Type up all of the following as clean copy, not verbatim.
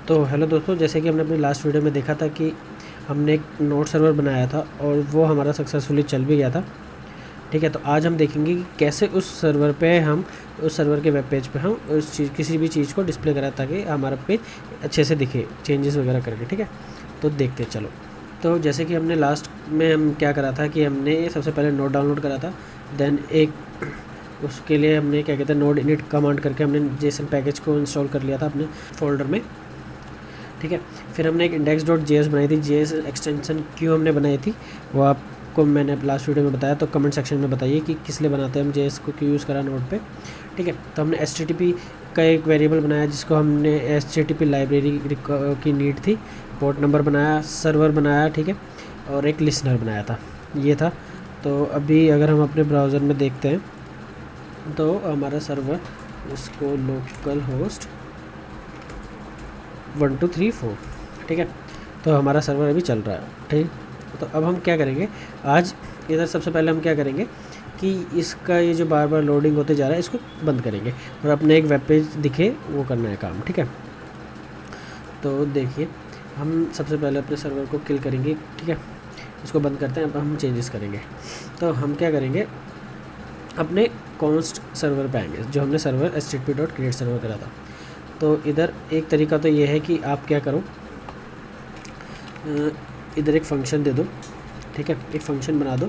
तो हेलो दोस्तों, जैसे कि हमने अपनी लास्ट वीडियो में देखा था कि हमने एक नोड सर्वर बनाया था और वो हमारा सक्सेसफुली चल भी गया था। ठीक है, तो आज हम देखेंगे कि कैसे उस सर्वर पे हम उस सर्वर के वेब पेज पे हम उस चीज़ किसी भी चीज़ को डिस्प्ले करा ताकि हमारा पेज अच्छे से दिखे, चेंजेस वगैरह करके। ठीक है, तो देखते हैं चलो। तो जैसे कि हमने लास्ट में हम क्या करा था कि हमने सबसे पहले नोड डाउनलोड करा था, देन एक उसके लिए हमने क्या कहते हैं नोड इनिट कमांड करके हमने जेसन पैकेज को इंस्टॉल कर लिया था अपने फोल्डर में। ठीक है, फिर हमने एक index.js बनाई थी, जेएस एक्सटेंशन क्यों हमने बनाई थी वो आपको मैंने लास्ट वीडियो में बताया, तो कमेंट सेक्शन में बताइए कि किस लिए बनाते हैं हम जेएस को, क्यों यूज़ करा नोड पे। ठीक है, तो हमने HTTP का एक वेरिएबल बनाया जिसको हमने HTTP लाइब्रेरी की नीड थी, पोर्ट नंबर बनाया, सर्वर बनाया। ठीक है, और एक लिसनर बनाया था, ये था। तो अभी अगर हम अपने ब्राउज़र में देखते हैं तो हमारा सर्वर, इसको लोकल होस्ट 1234, ठीक है, तो हमारा सर्वर अभी चल रहा है। ठीक, तो अब हम क्या करेंगे आज, इधर सबसे पहले हम क्या करेंगे कि इसका ये जो बार बार लोडिंग होते जा रहा है इसको बंद करेंगे और अपने एक वेब पेज दिखे वो करना है काम। ठीक है, तो देखिए हम सबसे पहले अपने सर्वर को किल करेंगे। ठीक है, इसको बंद करते हैं, अब हम चेंजेस करेंगे। तो हम क्या करेंगे, अपने कॉन्स्ट सर्वर पे आएंगे जो हमने सर्वर http.create सर्वर करा था। तो इधर एक तरीका तो ये है कि आप क्या करो, इधर एक फ़ंक्शन दे दो। ठीक है, एक फ़ंक्शन बना दो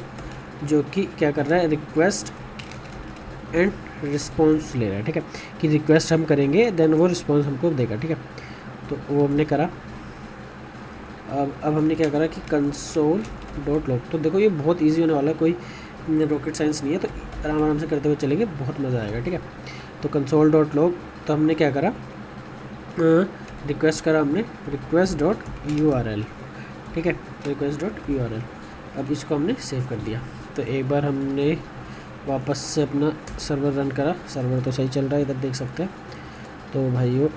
जो कि क्या कर रहा है, रिक्वेस्ट एंड रिस्पॉन्स ले रहा है। ठीक है, कि रिक्वेस्ट हम करेंगे देन वो रिस्पॉन्स हमको देगा। ठीक है, तो वो हमने करा। अब हमने क्या करा कि console.log, तो देखो ये बहुत इजी होने वाला है, कोई रॉकेट साइंस नहीं है, तो आराम आराम से करते हुए चलेंगे, बहुत मज़ा आएगा। ठीक है, तो console.log, तो हमने क्या करा, रिक्वेस्ट करा हमने request.url। ठीक है, request.url, अब इसको हमने सेव कर दिया। तो एक बार हमने वापस से अपना सर्वर रन करा, सर्वर तो सही चल रहा है, इधर देख सकते हैं। तो भाइयों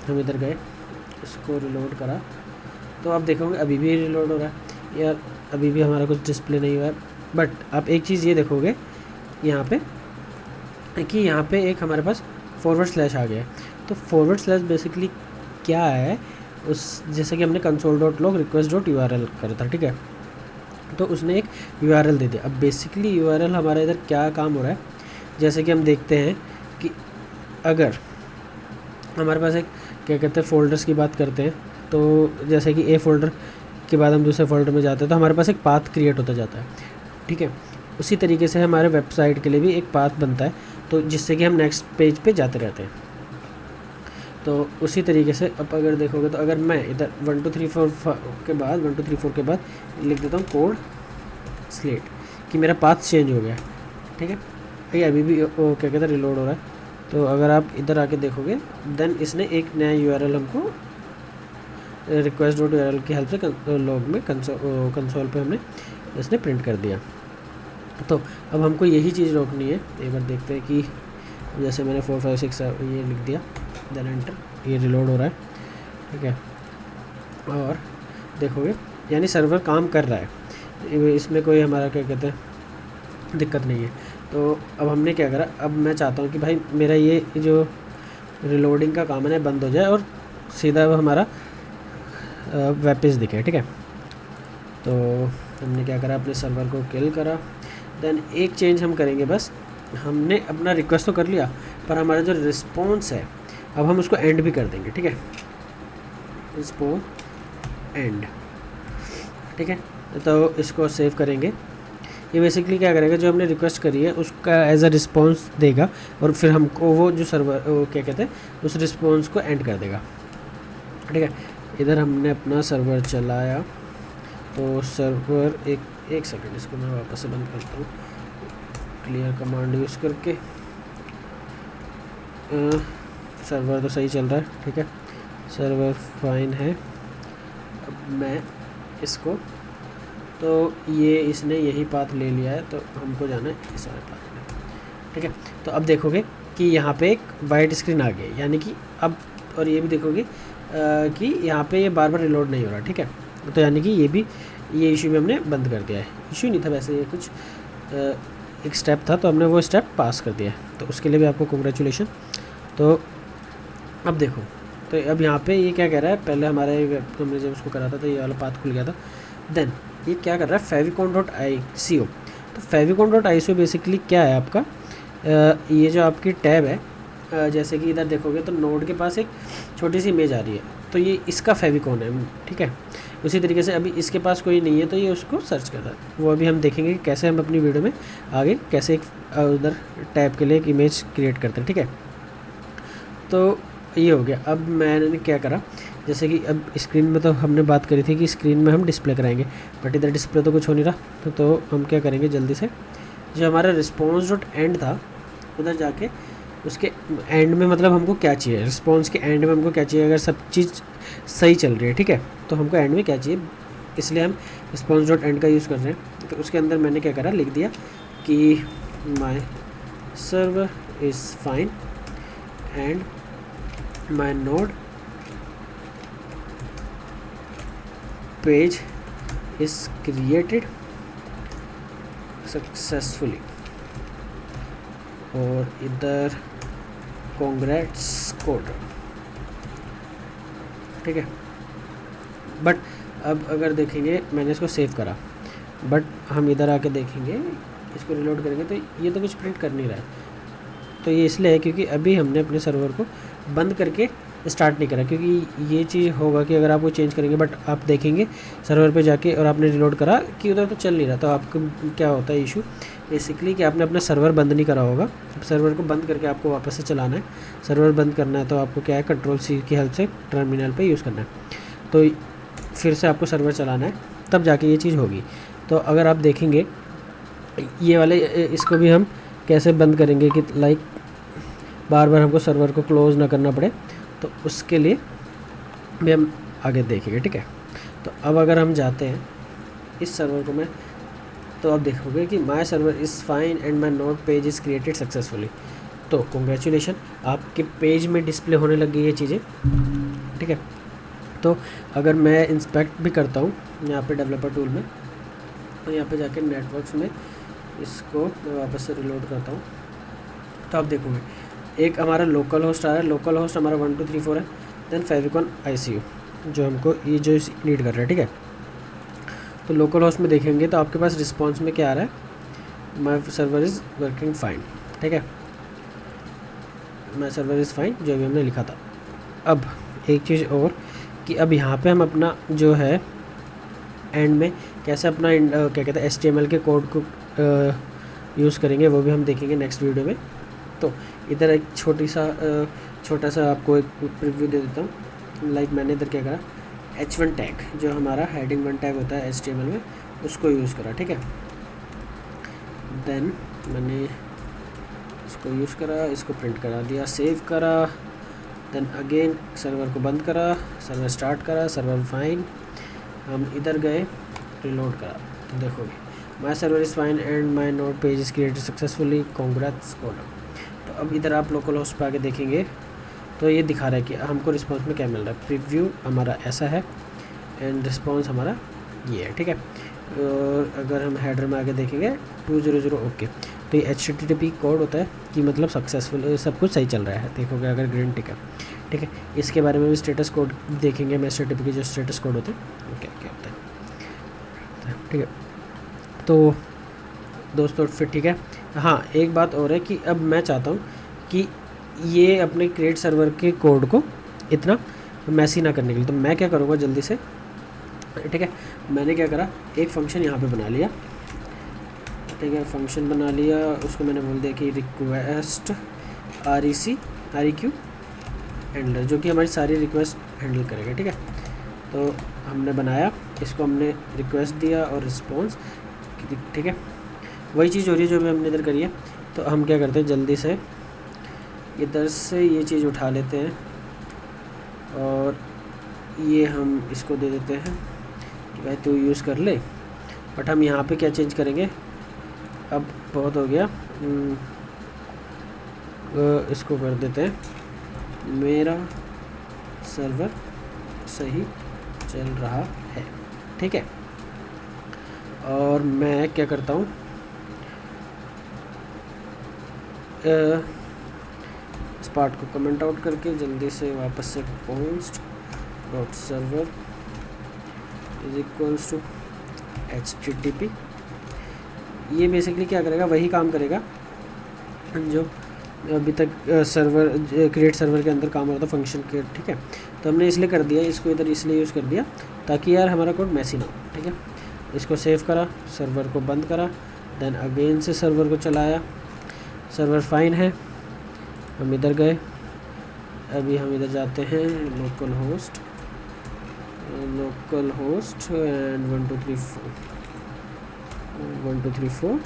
हम इधर गए, इसको रिलोड करा, तो आप देखोगे अभी भी रिलोड हो रहा है यार, अभी भी हमारा कुछ डिस्प्ले नहीं हुआ है। बट आप एक चीज़ ये देखोगे यहाँ पे कि यहाँ पे एक हमारे पास फॉरवर्ड स्लैश आ गया है। तो फॉरवर्ड स्लैश बेसिकली क्या है, उस जैसे कि हमने console.log request.url करा था। ठीक है, तो उसने एक URL दे दिया। अब बेसिकली URL हमारा इधर क्या काम हो रहा है, जैसे कि हम देखते हैं कि अगर हमारे पास एक क्या कहते हैं फ़ोल्डर्स की बात करते हैं, तो जैसे कि ए फ़ोल्डर के बाद हम दूसरे फोल्डर में जाते हैं तो हमारे पास एक पाथ क्रिएट होता जाता है। ठीक है, उसी तरीके से हमारे वेबसाइट के लिए भी एक पाथ बनता है, तो जिससे कि हम नेक्स्ट पेज पे जाते रहते हैं। तो उसी तरीके से अब अगर देखोगे तो अगर मैं इधर 1 2 3 4 के बाद 1 2 3 4 के बाद लिख देता हूँ कोड स्लेट कि मेरा पाथ चेंज हो गया। ठीक है, ये अभी भी वो क्या कहते हैं रिलोड हो रहा है। तो अगर आप इधर आके देखोगे देन इसने एक नया URL हमको request.url की हेल्प से लॉग में कंसोल पे हमने इसने प्रिंट कर दिया। तो अब हमको यही चीज़ रोकनी है। एक बार देखते हैं कि जैसे मैंने 4 5 6 ये लिख दिया, देन एंटर, ये रिलोड हो रहा है। ठीक है, और देखोगे यानी सर्वर काम कर रहा है, इसमें कोई हमारा क्या कहते हैं दिक्कत नहीं है। तो अब हमने क्या करा, अब मैं चाहता हूँ कि भाई मेरा ये जो रिलोडिंग का काम है ना बंद हो जाए और सीधा हमारा वेब पेज दिखे। ठीक है, तो हमने क्या करा, अपने सर्वर को किल करा। देन एक चेंज हम करेंगे, बस हमने अपना रिक्वेस्ट तो कर लिया पर हमारा जो रिस्पॉन्स है अब हम उसको एंड भी कर देंगे। ठीक है, रिस्पॉन्स एंड। ठीक है, तो इसको सेव करेंगे। ये बेसिकली क्या करेगा, जो हमने रिक्वेस्ट करी है उसका एज अ रिस्पॉन्स देगा और फिर हमको वो जो सर्वर वो क्या कहते हैं उस रिस्पॉन्स को एंड कर देगा। ठीक है, इधर हमने अपना सर्वर चलाया, तो सर्वर एक सेकंड, इसको मैं वापस से बंद करता हूँ क्लियर कमांड यूज़ करके। सर्वर तो सही चल रहा है। ठीक है, सर्वर फाइन है। अब मैं इसको, तो ये इसने यही पाथ ले लिया है, तो हमको जाना है इस वाले पाथ में। ठीक है, तो अब देखोगे कि यहाँ पे एक वाइट स्क्रीन आ गई, यानी कि अब, और ये भी देखोगे कि यहाँ पे ये बार बार रिलोड नहीं हो रहा। ठीक है, तो यानी कि ये इशू भी हमने बंद कर दिया है। इशू नहीं था वैसे, ये कुछ एक स्टेप था, तो हमने वो स्टेप पास कर दिया है, तो उसके लिए भी आपको कॉन्ग्रेचुलेशन। तो अब देखो तो अब यहाँ पे ये क्या कह रहा है, पहले हमारे हमने जब उसको करा था तो ये वाला पाथ खुल गया था। देन ये क्या कर रहा है, favicon.ico। तो favicon.ico बेसिकली क्या है आपका, ये जो आपकी टैब है, जैसे कि इधर देखोगे तो नोड के पास एक छोटी सी इमेज आ रही है, तो ये इसका फेविकॉन है, ठीक है। उसी तरीके से अभी इसके पास कोई नहीं है तो ये उसको सर्च करता है, वो अभी हम देखेंगे कि कैसे हम अपनी वीडियो में आगे कैसे एक उधर टैब के लिए एक इमेज क्रिएट करते हैं, ठीक है। तो ये हो गया। अब मैंने क्या करा, जैसे कि अब स्क्रीन में तो हमने बात करी थी कि स्क्रीन में हम डिस्प्ले कराएंगे, बट इधर डिस्प्ले तो कुछ हो नहीं रहा, तो हम क्या करेंगे जल्दी से, जो हमारा रिस्पॉन्स डॉट एंड था उधर जाके उसके एंड में, मतलब हमको क्या चाहिए, रिस्पॉन्स के एंड में हमको क्या चाहिए, अगर सब चीज़ सही चल रही है, ठीक है, तो हमको एंड में क्या चाहिए, इसलिए हम रिस्पॉन्स डॉट एंड का यूज़ कर रहे हैं। तो उसके अंदर मैंने क्या करा, लिख दिया कि my server is fine and my node page is created successfully, और इधर कॉन्ग्रेट्स कोड, ठीक है। बट अब अगर देखेंगे, मैंने इसको सेव करा, बट हम इधर आके देखेंगे, इसको रिलोड करेंगे तो ये तो कुछ प्रिंट कर नहीं रहा है। तो ये इसलिए है क्योंकि अभी हमने अपने सर्वर को बंद करके स्टार्ट नहीं करा, क्योंकि ये चीज़ होगा कि अगर आप वो चेंज करेंगे, बट आप देखेंगे सर्वर पे जाके और आपने रिलोड करा कि उधर तो चल नहीं रहा, तो आपको क्या होता है इशू, बेसिकली कि आपने अपना सर्वर बंद नहीं करा होगा। सर्वर को बंद करके आपको वापस से चलाना है, सर्वर बंद करना है, तो आपको क्या है, Ctrl+C की हेल्प से टर्मिनल पे यूज़ करना है, तो फिर से आपको सर्वर चलाना है, तब जाके ये चीज़ होगी। तो अगर आप देखेंगे ये वाले, इसको भी हम कैसे बंद करेंगे कि लाइक बार बार हमको सर्वर को क्लोज़ ना करना पड़े, तो उसके लिए भी हम आगे देखेंगे, ठीक है। तो अब अगर हम जाते हैं इस सर्वर को, मैं तो आप देखोगे कि my server is fine and my node page is created successfully. तो कॉन्ग्रेचुलेशन, आपके पेज में डिस्प्ले होने लग गई ये चीज़ें, ठीक है। तो अगर मैं इंस्पेक्ट भी करता हूँ यहाँ पे डेवलपर टूल में, तो यहाँ पे जाके नेटवर्क्स में इसको मैं वापस से रिलोड करता हूँ, तो आप देखोगे एक हमारा लोकल होस्ट आ रहा है, लोकल होस्ट हमारा 1 2 3 4 है, देन favicon.ico जो हमको ये जो नीड कर रहा है, ठीक है। तो लोकल होस्ट में देखेंगे तो आपके पास रिस्पॉन्स में क्या आ रहा है, माई सर्वर इज़ वर्किंग फाइन, ठीक है, माई सर्वर इज़ फाइन, जो भी हमने लिखा था। अब एक चीज़ और कि अब यहाँ पे हम अपना जो है एंड में कैसे अपना क्या कहते हैं HTML के कोड को यूज़ करेंगे, वो भी हम देखेंगे नेक्स्ट वीडियो में। तो इधर एक छोटा सा आपको एक प्रीव्यू दे देता हूँ। लाइक मैंने इधर क्या करा, H1 टैग जो हमारा हेडिंग 1 टैग होता है HTML में, उसको यूज़ करा, ठीक है। देन मैंने इसको यूज़ करा, इसको प्रिंट करा दिया, सेव करा, देन अगेन सर्वर को बंद करा, सर्वर स्टार्ट करा, सर्वर फाइन, हम इधर गए, रिलोड करा, तो देखोगे my server is fine and my node page is created successfully, congrats code. तो अब इधर आप लोकल होस्ट पे आके देखेंगे तो ये दिखा रहा है कि हमको रिस्पांस में क्या मिल रहा है। प्रीव्यू हमारा ऐसा है एंड रिस्पांस हमारा ये है, ठीक है। और अगर हम हेडर में आके देखेंगे 200 ओके, तो ये HTTP कोड होता है कि मतलब सक्सेसफुल, सब कुछ सही चल रहा है, देखोगे अगर ग्रीन टिक है, ठीक है। इसके बारे में भी स्टेटस कोड देखेंगे, मैं HTTP के जो स्टेटस कोड होते हैं क्या क्या होता है, ठीक है। तो दोस्तों फिर ठीक है। हाँ, एक बात और है कि अब मैं चाहता हूँ कि ये अपने क्रिएट सर्वर के कोड को इतना मैसी ना करने के लिए, तो मैं क्या करूँगा जल्दी से, ठीक है। मैंने क्या करा, एक फ़ंक्शन यहाँ पे बना लिया, ठीक है, फंक्शन बना लिया, उसको मैंने बोल दिया कि रिक्वेस्ट REQ हैंडलर, जो कि हमारी सारी रिक्वेस्ट हैंडल करेगा, ठीक है। तो हमने बनाया, इसको हमने रिक्वेस्ट दिया और रिस्पॉन्स, ठीक है, वही चीज़ हो रही है जो भी हमने इधर करी है। तो हम क्या करते हैं, जल्दी से इधर से ये चीज़ उठा लेते हैं और ये हम इसको दे देते हैं कि भाई तू यूज़ कर ले। बट हम यहाँ पे क्या चेंज करेंगे, अब बहुत हो गया, इसको कर देते हैं मेरा सर्वर सही चल रहा है, ठीक है। और मैं क्या करता हूँ, पार्ट को कमेंट आउट करके जल्दी से वापस से post dot server is equals to HTTP। ये बेसिकली क्या करेगा, वही काम करेगा जो अभी तक सर्वर क्रिएट सर्वर के अंदर काम हो रहा था फंक्शन के, ठीक है। तो हमने इसलिए कर दिया इसको इधर, इसलिए यूज़ कर दिया ताकि यार हमारा कोड मैसी ना हो, ठीक है। इसको सेव करा, सर्वर को बंद करा, देन अगेन से सर्वर को चलाया, सर्वर फाइन है। हम इधर गए, अभी हम इधर जाते हैं लोकल होस्ट एंड 1 2 3 4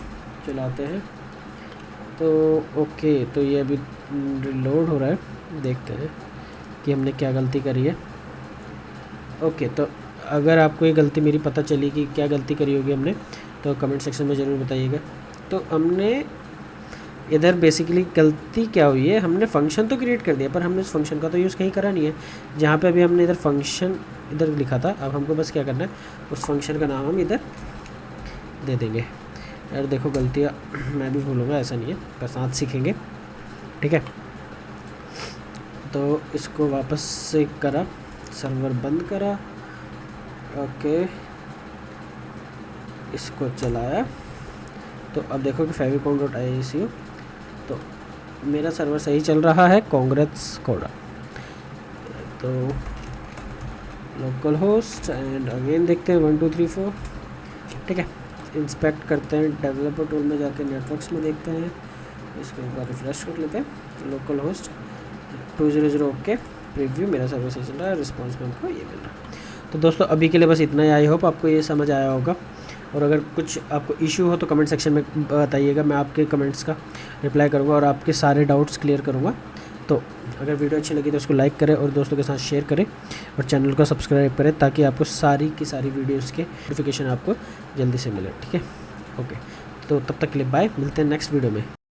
चलाते हैं। तो ओके, तो ये अभी लोड हो रहा है, देखते हैं कि हमने क्या गलती करी है। ओके, तो अगर आपको ये गलती मेरी पता चली कि क्या गलती करी होगी हमने, तो कमेंट सेक्शन में ज़रूर बताइएगा। तो हमने इधर बेसिकली गलती क्या हुई है, हमने फंक्शन तो क्रिएट कर दिया पर हमने उस फंक्शन का तो यूज़ कहीं करा नहीं है। जहाँ पे अभी हमने इधर फंक्शन इधर लिखा था, अब हमको बस क्या करना है, उस फंक्शन का नाम हम इधर दे देंगे। यार देखो गलतियाँ मैं भी भूलूँगा, ऐसा नहीं है, पर साथ सीखेंगे, ठीक है। तो इसको वापस से करा, सर्वर बंद करा, ओके, इसको चलाया। तो अब देखो कि favicon.icu, तो मेरा सर्वर सही चल रहा है, कांग्रेट्स कोडा। तो लोकल होस्ट एंड अगेन देखते हैं 1 2 3 4, ठीक है। इंस्पेक्ट करते हैं, डेवलपर टूल में जाके नेटवर्क्स में देखते हैं, इसको एक बार रिफ्रेश कर लेते हैं। लोकल होस्ट 200 ओके, प्रीव्यू, मेरा सर्वर सही चल रहा है, रिस्पॉन्स में हमको ये मिल रहा है। तो दोस्तों अभी के लिए बस इतना ही, आई होप आपको ये समझ आया होगा। और अगर कुछ आपको इशू हो तो कमेंट सेक्शन में बताइएगा, मैं आपके कमेंट्स का रिप्लाई करूँगा और आपके सारे डाउट्स क्लियर करूँगा। तो अगर वीडियो अच्छी लगी तो उसको लाइक करें और दोस्तों के साथ शेयर करें और चैनल को सब्सक्राइब करें ताकि आपको सारी की सारी वीडियोस के नोटिफिकेशन आपको जल्दी से मिले, ठीक है। ओके, तो तब तक के लिए बाय, मिलते हैं नेक्स्ट वीडियो में।